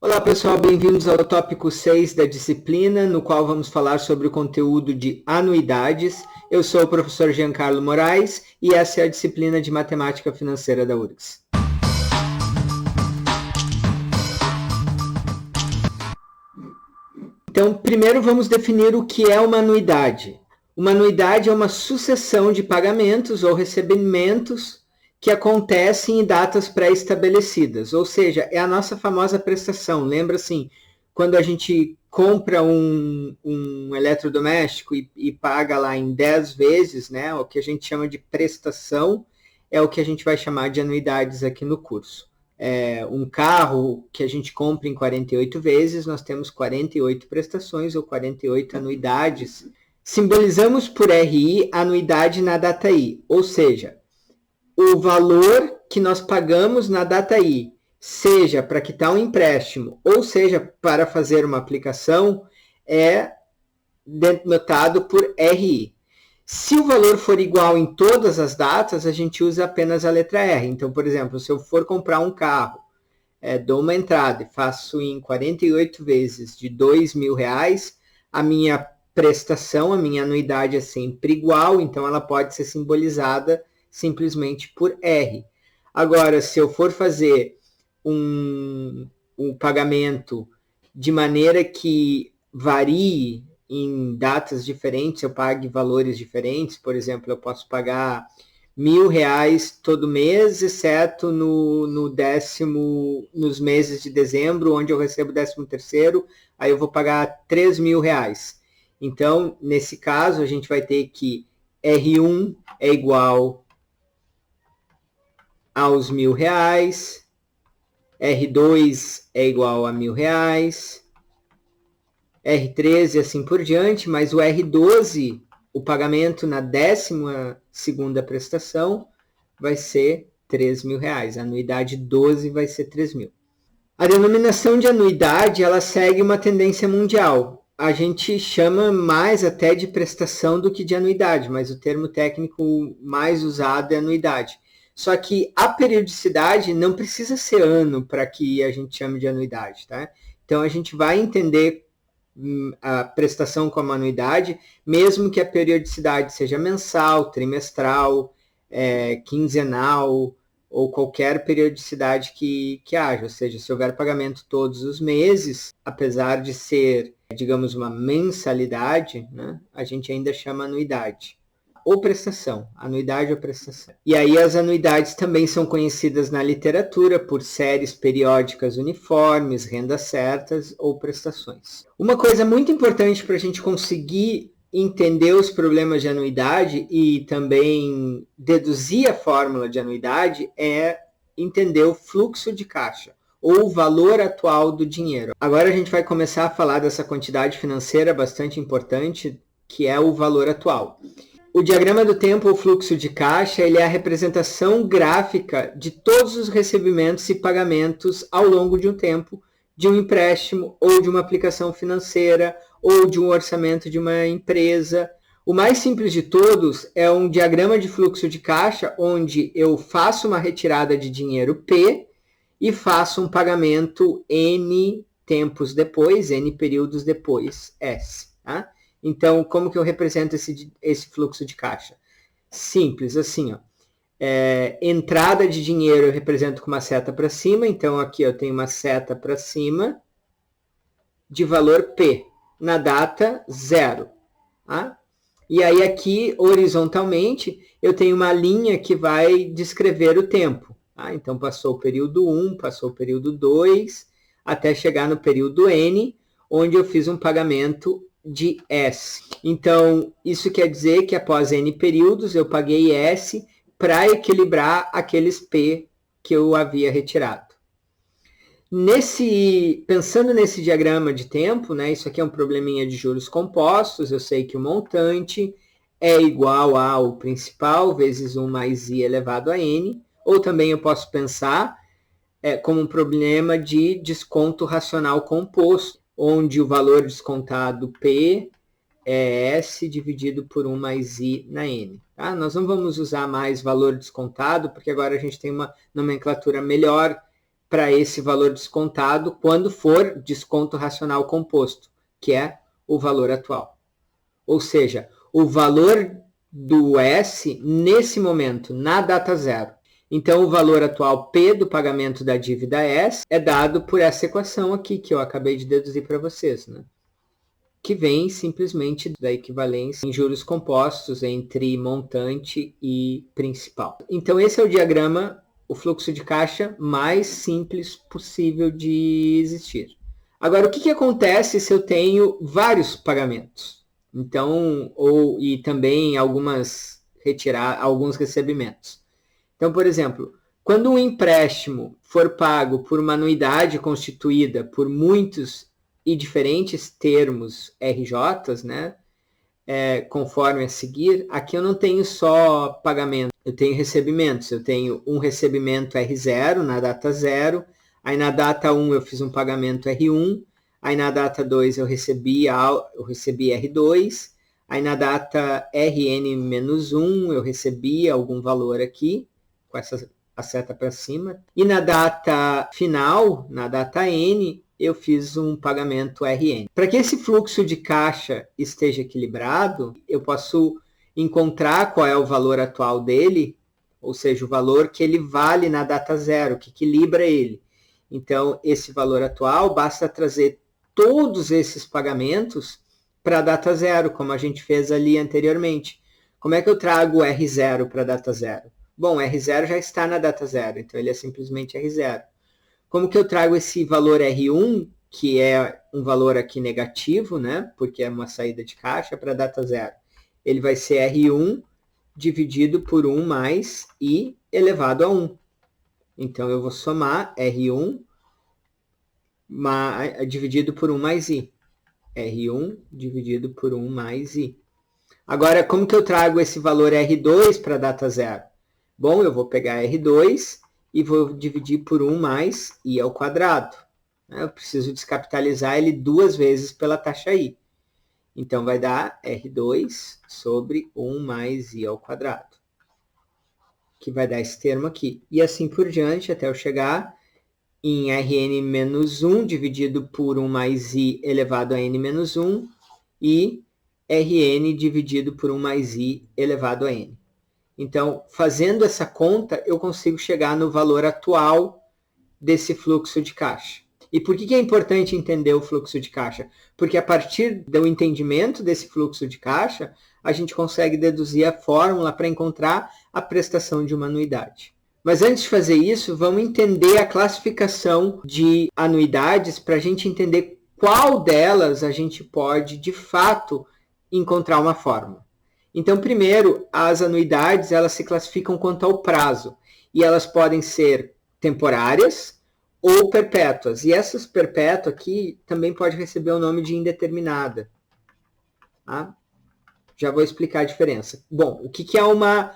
Olá pessoal, bem-vindos ao tópico 6 da disciplina, no qual vamos falar sobre o conteúdo de anuidades. Eu sou o professor Giancarlo Moraes e essa é a disciplina de Matemática Financeira da URGS. Então, primeiro vamos definir o que é uma anuidade. Uma anuidade é uma sucessão de pagamentos ou recebimentos que acontecem em datas pré-estabelecidas, ou seja, é a nossa famosa prestação. Lembra assim, quando a gente compra um eletrodoméstico e paga lá em 10 vezes, né, o que a gente chama de prestação, é o que a gente vai chamar de anuidades aqui no curso. Um carro que a gente compra em 48 vezes, nós temos 48 prestações ou 48 anuidades. Simbolizamos por RI a anuidade na data I, ou seja, o valor que nós pagamos na data I, seja para quitar um empréstimo ou seja para fazer uma aplicação, é denotado por RI. Se o valor for igual em todas as datas, a gente usa apenas a letra R. Então, por exemplo, se eu for comprar um carro, dou uma entrada e faço em 48 vezes de R$2.000, a minha prestação, a minha anuidade é sempre igual, então ela pode ser simbolizada simplesmente por R. Agora, se eu for fazer um pagamento de maneira que varie em datas diferentes, eu pague valores diferentes, por exemplo, eu posso pagar R$1.000 todo mês, exceto nos meses de dezembro, onde eu recebo o 13º, aí eu vou pagar R$3.000. Então, nesse caso, a gente vai ter que R1 é igual aos R$1.000, R2 é igual a R$1.000, R13 e assim por diante, mas o R12, o pagamento na 12ª prestação, vai ser R$3.000. A anuidade 12 vai ser 3.000. A denominação de anuidade, ela segue uma tendência mundial. A gente chama mais até de prestação do que de anuidade, mas o termo técnico mais usado é anuidade. Só que a periodicidade não precisa ser ano para que a gente chame de anuidade, tá? Então a gente vai entender a prestação como anuidade, mesmo que a periodicidade seja mensal, trimestral, quinzenal ou qualquer periodicidade que haja. Ou seja, se houver pagamento todos os meses, apesar de ser, digamos, uma mensalidade, né, a gente ainda chama anuidade. Ou prestação, anuidade ou prestação. E aí as anuidades também são conhecidas na literatura por séries periódicas uniformes, rendas certas ou prestações. Uma coisa muito importante para a gente conseguir entender os problemas de anuidade e também deduzir a fórmula de anuidade é entender o fluxo de caixa ou o valor atual do dinheiro. Agora a gente vai começar a falar dessa quantidade financeira bastante importante, que é o valor atual. O diagrama do tempo ou fluxo de caixa, ele é a representação gráfica de todos os recebimentos e pagamentos ao longo de um tempo, de um empréstimo ou de uma aplicação financeira ou de um orçamento de uma empresa. O mais simples de todos é um diagrama de fluxo de caixa onde eu faço uma retirada de dinheiro P e faço um pagamento N tempos depois, N períodos depois, S, tá? Então, como que eu represento esse fluxo de caixa? Simples, assim, ó. Entrada de dinheiro eu represento com uma seta para cima, então aqui eu tenho uma seta para cima de valor P, na data 0. Tá? E aí aqui, horizontalmente, eu tenho uma linha que vai descrever o tempo. Tá? Então, passou o período 1, passou o período 2, até chegar no período N, onde eu fiz um pagamento de S. Então, isso quer dizer que após N períodos, eu paguei S para equilibrar aqueles P que eu havia retirado. Pensando nesse diagrama de tempo, né, isso aqui é um probleminha de juros compostos, eu sei que o montante é igual ao principal vezes 1 mais I elevado a N, ou também eu posso pensar como um problema de desconto racional composto, onde o valor descontado P é S dividido por 1 mais I na N. Tá? Nós não vamos usar mais valor descontado, porque agora a gente tem uma nomenclatura melhor para esse valor descontado quando for desconto racional composto, que é o valor atual. Ou seja, o valor do S nesse momento, na data zero. Então, o valor atual P do pagamento da dívida S é dado por essa equação aqui que eu acabei de deduzir para vocês, né? Que vem simplesmente da equivalência em juros compostos entre montante e principal. Então, esse é o diagrama, o fluxo de caixa mais simples possível de existir. Agora, o que acontece se eu tenho vários pagamentos? Então, e também alguns recebimentos. Então, por exemplo, quando um empréstimo for pago por uma anuidade constituída por muitos e diferentes termos RJs, né, conforme a seguir, aqui eu não tenho só pagamento, eu tenho recebimentos. Eu tenho um recebimento R0 na data 0, aí na data 1 eu fiz um pagamento R1, aí na data 2 eu recebi R2, aí na data Rn-1 eu recebi algum valor aqui, com a seta para cima, e na data final, na data N, eu fiz um pagamento RN. Para que esse fluxo de caixa esteja equilibrado, eu posso encontrar qual é o valor atual dele, ou seja, o valor que ele vale na data zero, que equilibra ele. Então, esse valor atual, basta trazer todos esses pagamentos para a data zero, como a gente fez ali anteriormente. Como é que eu trago o R0 para a data zero? Bom, R0 já está na data zero, então ele é simplesmente R0. Como que eu trago esse valor R1, que é um valor aqui negativo, né? Porque é uma saída de caixa, para a data zero? Ele vai ser R1 dividido por 1 mais I elevado a 1. Então, eu vou somar R1 dividido por 1 mais I. R1 dividido por 1 mais I. Agora, como que eu trago esse valor R2 para a data zero? Bom, eu vou pegar R2 e vou dividir por 1 mais I ao quadrado. Eu preciso descapitalizar ele 2 vezes pela taxa I. Então, vai dar R2 sobre 1 mais I ao quadrado, que vai dar esse termo aqui. E assim por diante, até eu chegar em Rn-1 dividido por 1 mais I elevado a N-1 e Rn dividido por 1 mais I elevado a N. Então, fazendo essa conta, eu consigo chegar no valor atual desse fluxo de caixa. E por que é importante entender o fluxo de caixa? Porque a partir do entendimento desse fluxo de caixa, a gente consegue deduzir a fórmula para encontrar a prestação de uma anuidade. Mas antes de fazer isso, vamos entender a classificação de anuidades para a gente entender qual delas a gente pode, de fato, encontrar uma fórmula. Então, primeiro, as anuidades elas se classificam quanto ao prazo. E elas podem ser temporárias ou perpétuas. E essas perpétuas aqui também pode receber o nome de indeterminada. Tá? Já vou explicar a diferença. Bom, o que é uma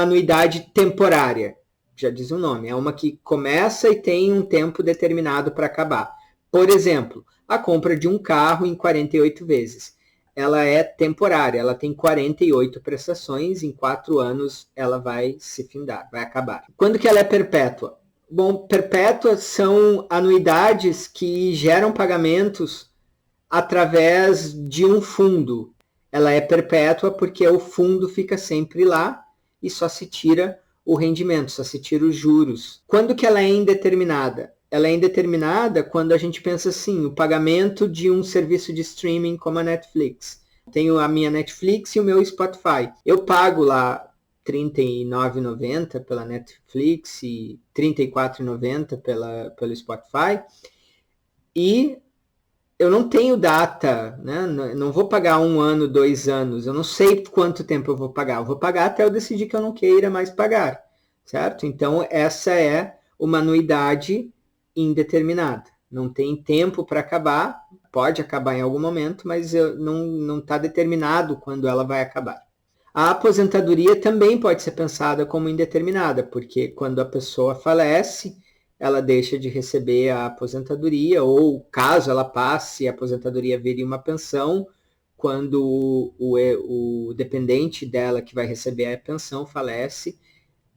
anuidade temporária? Já diz o nome. É uma que começa e tem um tempo determinado para acabar. Por exemplo, a compra de um carro em 48 vezes. Ela é temporária, ela tem 48 prestações, em 4 anos ela vai se findar, vai acabar. Quando que ela é perpétua? Bom, perpétuas são anuidades que geram pagamentos através de um fundo. Ela é perpétua porque o fundo fica sempre lá e só se tira o rendimento, só se tira os juros. Quando que ela é indeterminada? Ela é indeterminada quando a gente pensa assim, o pagamento de um serviço de streaming como a Netflix. Tenho a minha Netflix e o meu Spotify. Eu pago lá R$ 39,90 pela Netflix e R$ 34,90 pelo Spotify. E eu não tenho data, né? Não vou pagar 1 ano, 2 anos. Eu não sei quanto tempo eu vou pagar. Eu vou pagar até eu decidir que eu não queira mais pagar, certo? Então, essa é uma anuidade indeterminada. Não tem tempo para acabar, pode acabar em algum momento, mas não está determinado quando ela vai acabar. A aposentadoria também pode ser pensada como indeterminada, porque quando a pessoa falece, ela deixa de receber a aposentadoria, ou caso ela passe, a aposentadoria vire uma pensão, quando o dependente dela que vai receber a pensão falece,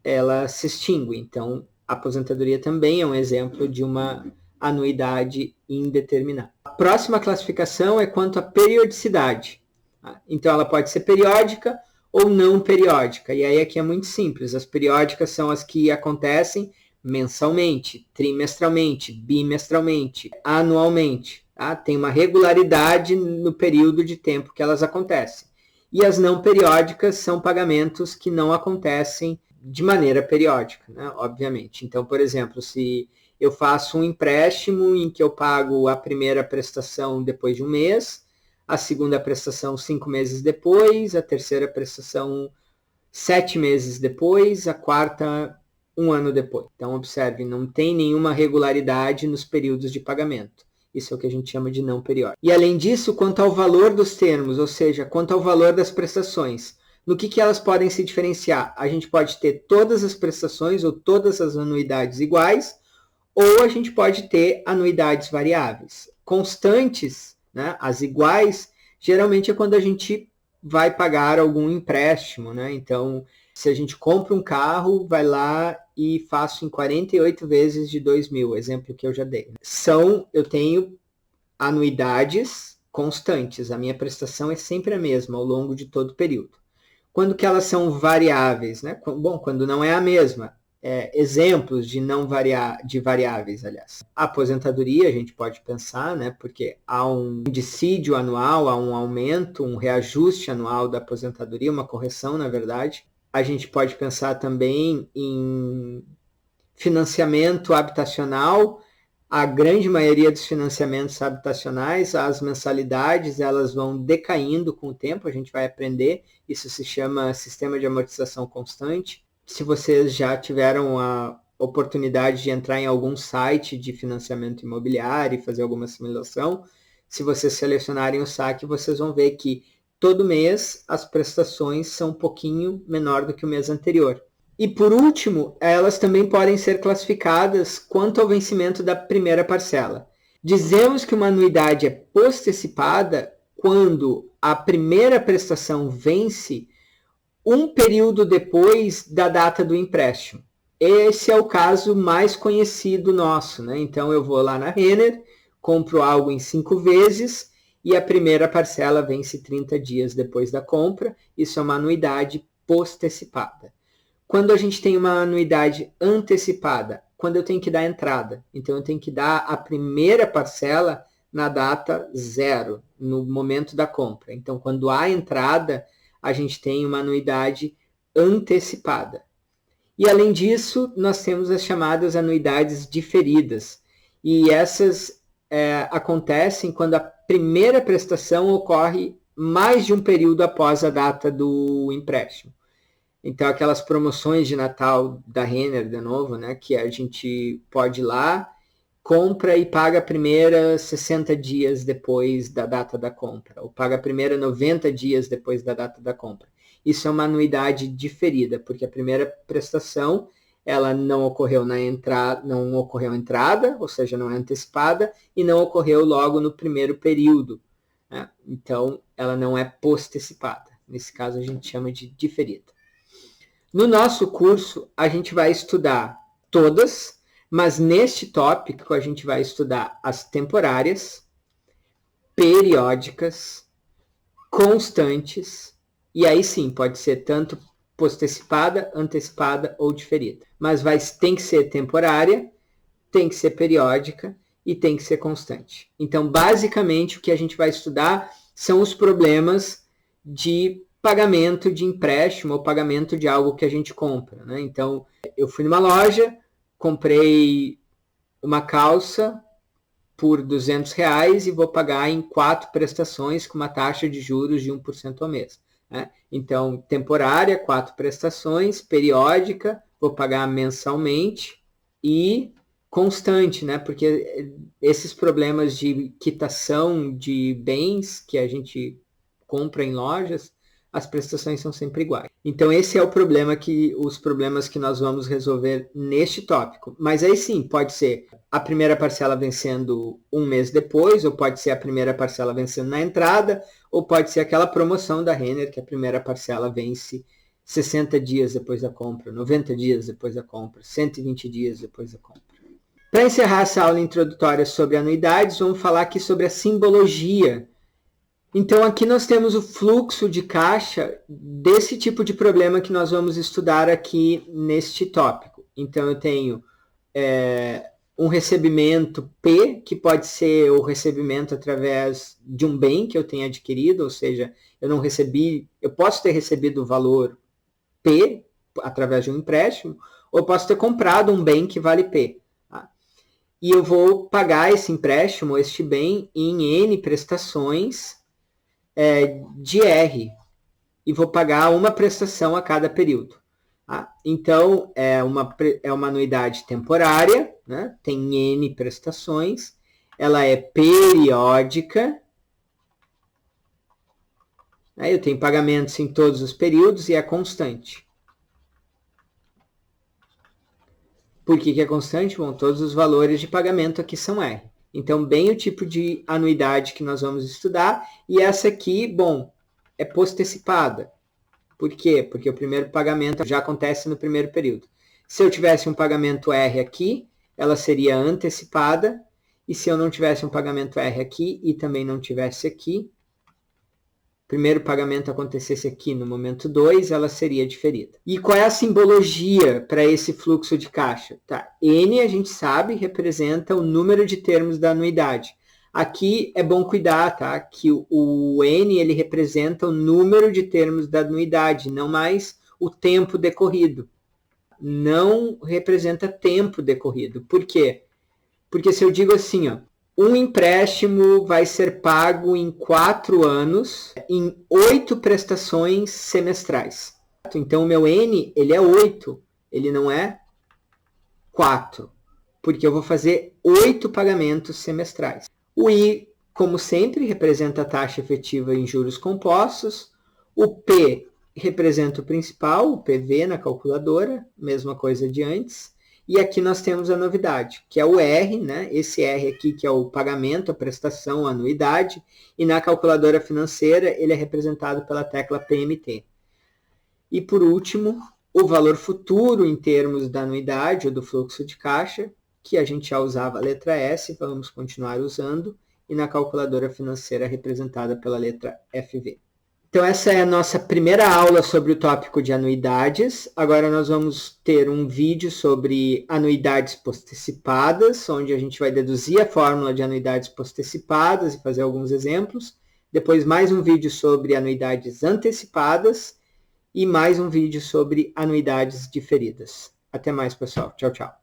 ela se extingue. Então, A aposentadoria também é um exemplo de uma anuidade indeterminada. A próxima classificação é quanto à periodicidade. Então, ela pode ser periódica ou não periódica. E aí aqui é muito simples. As periódicas são as que acontecem mensalmente, trimestralmente, bimestralmente, anualmente. Tá? Tem uma regularidade no período de tempo que elas acontecem. E as não periódicas são pagamentos que não acontecem de maneira periódica, né? Obviamente. Então, por exemplo, se eu faço um empréstimo em que eu pago a primeira prestação depois de um mês, a segunda prestação 5 meses depois, a terceira prestação 7 meses depois, a quarta 1 ano depois. Então, observe, não tem nenhuma regularidade nos períodos de pagamento. Isso é o que a gente chama de não periódico. E além disso, quanto ao valor dos termos, ou seja, quanto ao valor das prestações, no que elas podem se diferenciar? A gente pode ter todas as prestações ou todas as anuidades iguais, ou a gente pode ter anuidades variáveis. Constantes, né, as iguais, geralmente é quando a gente vai pagar algum empréstimo, né? Então, se a gente compra um carro, vai lá e faço em 48 vezes de 2.000, exemplo que eu já dei. Eu tenho anuidades constantes, a minha prestação é sempre a mesma ao longo de todo o período. Quando que elas são variáveis, né? Bom, quando não é a mesma. Exemplos de variáveis, aliás. A aposentadoria, a gente pode pensar, né? Porque há um dissídio anual, há um aumento, um reajuste anual da aposentadoria, uma correção, na verdade. A gente pode pensar também em financiamento habitacional. A grande maioria dos financiamentos habitacionais, as mensalidades, elas vão decaindo com o tempo, a gente vai aprender. Isso se chama sistema de amortização constante. Se vocês já tiveram a oportunidade de entrar em algum site de financiamento imobiliário e fazer alguma simulação, se vocês selecionarem o saque, vocês vão ver que todo mês as prestações são um pouquinho menor do que o mês anterior. E por último, elas também podem ser classificadas quanto ao vencimento da primeira parcela. Dizemos que uma anuidade é postecipada quando a primeira prestação vence um período depois da data do empréstimo. Esse é o caso mais conhecido nosso, né? Então eu vou lá na Renner, compro algo em 5 vezes e a primeira parcela vence 30 dias depois da compra. Isso é uma anuidade postecipada. Quando a gente tem uma anuidade antecipada, quando eu tenho que dar entrada, então eu tenho que dar a primeira parcela na data 0, no momento da compra. Então, quando há entrada, a gente tem uma anuidade antecipada. E, além disso, nós temos as chamadas anuidades diferidas. E essas acontecem quando a primeira prestação ocorre mais de um período após a data do empréstimo. Então, aquelas promoções de Natal da Renner, de novo, né, que a gente pode ir lá, compra e paga a primeira 60 dias depois da data da compra, ou paga a primeira 90 dias depois da data da compra. Isso é uma anuidade diferida, porque a primeira prestação ela não ocorreu não ocorreu entrada, ou seja, não é antecipada, e não ocorreu logo no primeiro período, né? Então, ela não é postecipada. Nesse caso, a gente chama de diferida. No nosso curso, a gente vai estudar todas, mas neste tópico a gente vai estudar as temporárias, periódicas, constantes, e aí sim, pode ser tanto postecipada, antecipada ou diferida. Mas tem que ser temporária, tem que ser periódica e tem que ser constante. Então, basicamente, o que a gente vai estudar são os problemas de pagamento de empréstimo ou pagamento de algo que a gente compra, né? Então, eu fui numa loja, comprei uma calça por R$200 e vou pagar em 4 prestações com uma taxa de juros de 1% ao mês, né? Então, temporária, 4 prestações, periódica, vou pagar mensalmente e constante, né? Porque esses problemas de quitação de bens que a gente compra em lojas, as prestações são sempre iguais. Então, esse é os problemas que nós vamos resolver neste tópico. Mas aí sim, pode ser a primeira parcela vencendo um mês depois, ou pode ser a primeira parcela vencendo na entrada, ou pode ser aquela promoção da Renner, que a primeira parcela vence 60 dias depois da compra, 90 dias depois da compra, 120 dias depois da compra. Para encerrar essa aula introdutória sobre anuidades, vamos falar aqui sobre a simbologia. Então, aqui nós temos o fluxo de caixa desse tipo de problema que nós vamos estudar aqui neste tópico. Então, eu tenho um recebimento P, que pode ser o recebimento através de um bem que eu tenha adquirido, ou seja, eu posso ter recebido o valor P através de um empréstimo, ou posso ter comprado um bem que vale P. Tá? E eu vou pagar esse empréstimo, este bem, em N prestações de R, e vou pagar uma prestação a cada período. Tá? Então, é uma anuidade temporária, né? Tem N prestações, ela é periódica, né? Eu tenho pagamentos em todos os períodos e é constante. Por que é constante? Bom, todos os valores de pagamento aqui são R. Então, bem o tipo de anuidade que nós vamos estudar. E essa aqui, bom, é postecipada. Por quê? Porque o primeiro pagamento já acontece no primeiro período. Se eu tivesse um pagamento R aqui, ela seria antecipada. E se eu não tivesse um pagamento R aqui e também não tivesse aqui, primeiro pagamento acontecesse aqui no momento 2, ela seria diferida. E qual é a simbologia para esse fluxo de caixa? Tá. N, a gente sabe, representa o número de termos da anuidade. Aqui é bom cuidar, tá? Que o N ele representa o número de termos da anuidade, não mais o tempo decorrido. Não representa tempo decorrido. Por quê? Porque se eu digo assim, ó, um empréstimo vai ser pago em 4 anos, em 8 prestações semestrais. Então, o meu N, ele é 8, ele não é 4, porque eu vou fazer 8 pagamentos semestrais. O I, como sempre, representa a taxa efetiva em juros compostos. O P representa o principal, o PV na calculadora, mesma coisa de antes. E aqui nós temos a novidade, que é o R, né? Esse R aqui que é o pagamento, a prestação, a anuidade. E na calculadora financeira ele é representado pela tecla PMT. E por último, o valor futuro em termos da anuidade ou do fluxo de caixa, que a gente já usava a letra S, vamos continuar usando. E na calculadora financeira representada pela letra FV. Então, essa é a nossa primeira aula sobre o tópico de anuidades. Agora nós vamos ter um vídeo sobre anuidades postecipadas, onde a gente vai deduzir a fórmula de anuidades postecipadas e fazer alguns exemplos. Depois, mais um vídeo sobre anuidades antecipadas e mais um vídeo sobre anuidades diferidas. Até mais, pessoal. Tchau, tchau.